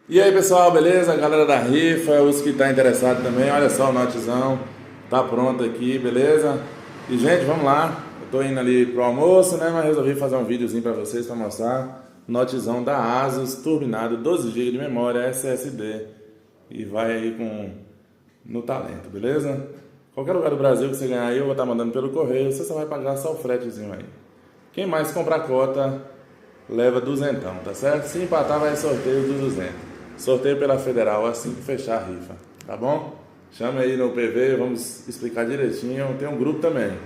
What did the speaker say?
E aí pessoal, beleza? Galera da rifa, os que tá interessado também, olha só o notezão, tá pronto aqui, beleza? E gente, vamos lá, eu tô indo ali pro almoço, né? Mas resolvi fazer um videozinho pra vocês pra mostrar notezão da Asus, turbinado, 12 GB de memória, SSD. E vai aí no talento, beleza? Qualquer lugar do Brasil que você ganhar aí, eu vou estar mandando pelo correio, você só vai pagar só o fretezinho aí. Quem mais comprar cota, leva duzentão, tá certo? Se empatar, vai sorteio dos 200. Sorteio pela Federal assim que fechar a rifa, tá bom? Chama aí no PV, vamos explicar direitinho. Tem um grupo também.